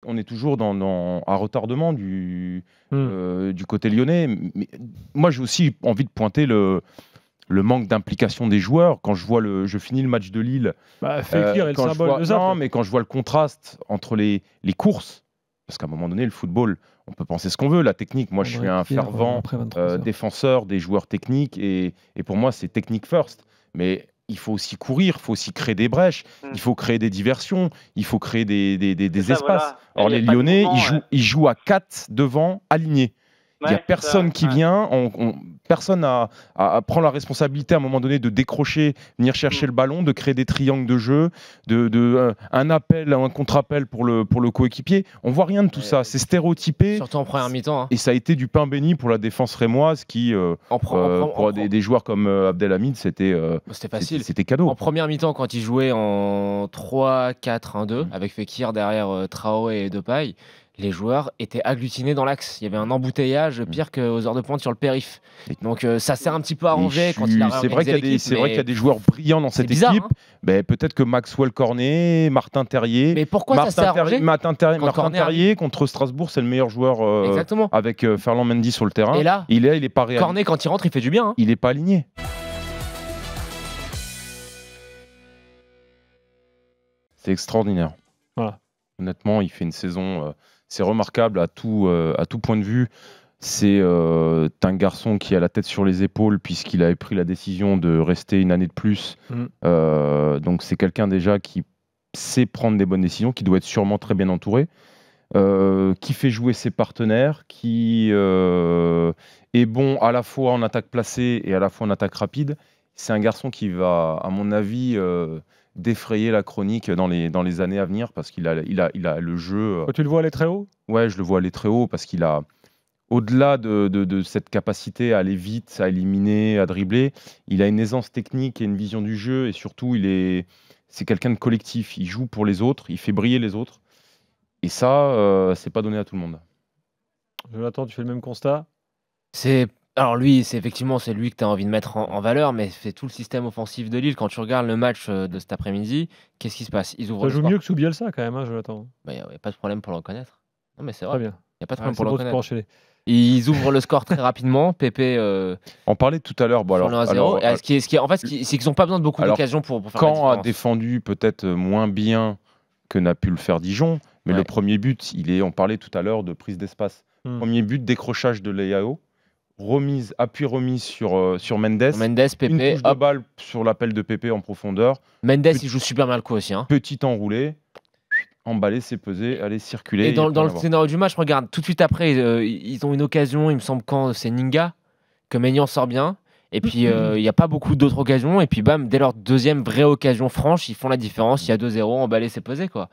on est toujours à retardement du côté lyonnais. Mais moi, j'ai aussi envie de pointer le manque d'implication des joueurs. Quand je finis le match de Lille, Fekir est le symbole de ça. Non, mais quand je vois le contraste entre les courses, parce qu'à un moment donné, le football, on peut penser ce qu'on veut. La technique, moi, je suis un fervent défenseur des joueurs techniques, et pour moi, c'est technique first. Mais il faut aussi courir, il faut aussi créer des brèches, il faut créer des diversions, il faut créer des espaces. Voilà. Alors les Lyonnais, ils jouent à 4 devant, alignés. Il n'y a personne qui vient, personne prend la responsabilité à un moment donné de décrocher, venir chercher le ballon, de créer des triangles de jeu, un appel, un contre-appel pour le coéquipier. On voit rien de tout ça, c'est stéréotypé. Surtout en première mi-temps. Hein. Et ça a été du pain béni pour la défense rémoise qui, pour des joueurs comme Abdelhamid, c'était facile. C'était cadeau. En première mi-temps, quand il jouait en 3-4-1-2, avec Fekir derrière Traoré et Depay, les joueurs étaient agglutinés dans l'axe. Il y avait un embouteillage pire qu'aux heures de pointe sur le périph. Donc ça s'est un petit peu arrangé quand il a réorganisé l'équipe. C'est vrai qu'il y a des joueurs brillants dans cette équipe. Hein. Peut-être que Maxwell Cornet, Martin Terrier. Mais pourquoi ça s'est arrangé Martin Terrier contre Strasbourg, c'est le meilleur joueur avec Ferland Mendy sur le terrain. Et là, il est pas réalisé. Cornet, quand il rentre, il fait du bien. Hein. Il n'est pas aligné. C'est extraordinaire. Voilà. Honnêtement, il fait une saison... c'est remarquable à tout point de vue. C'est un garçon qui a la tête sur les épaules puisqu'il avait pris la décision de rester une année de plus. Donc c'est quelqu'un déjà qui sait prendre des bonnes décisions, qui doit être sûrement très bien entouré, qui fait jouer ses partenaires, qui est bon à la fois en attaque placée et à la fois en attaque rapide. C'est un garçon qui va, à mon avis... défrayer la chronique dans les années à venir parce qu'il a le jeu. Tu le vois aller très haut ? Ouais, je le vois aller très haut parce qu'il a, au-delà de cette capacité à aller vite, à éliminer, à dribbler, il a une aisance technique et une vision du jeu et surtout c'est quelqu'un de collectif. Il joue pour les autres, il fait briller les autres et ça, c'est pas donné à tout le monde. Jonathan, tu fais le même constat ? Alors lui, c'est lui que tu as envie de mettre en valeur, mais c'est tout le système offensif de Lille. Quand tu regardes le match de cet après-midi, qu'est-ce qui se passe ? Ils ouvrent ça joue mieux que sous Bielsa quand même, hein, Jonathan. Il n'y a pas de problème pour le reconnaître. Non mais c'est vrai. Très bien. Il n'y a pas de problème pour le reconnaître. Ils ouvrent le score très rapidement. Pépé. On parlait tout à l'heure. Bon, alors, ce qui est, c'est qu'ils n'ont pas besoin de beaucoup d'occasions pour faire la différence. Caen a défendu peut-être moins bien que n'a pu le faire Dijon, mais le premier but, on parlait tout à l'heure de prise d'espace. Premier but, décrochage de Leao. Appui remise sur Mendes. Pépé, une touche de balle sur l'appel de Pépé en profondeur. Mendes, il joue super bien le coup aussi. Hein. Petit enroulé, emballé, c'est pesé, allez circuler. Et dans le scénario du match, regarde, tout de suite après, ils ont une occasion, il me semble, quand c'est Ninga, que Maignan sort bien. Et puis, il n'y a pas beaucoup d'autres occasions. Et puis, bam, dès leur deuxième vraie occasion franche, ils font la différence. Il y a 2-0, emballé, c'est pesé, quoi.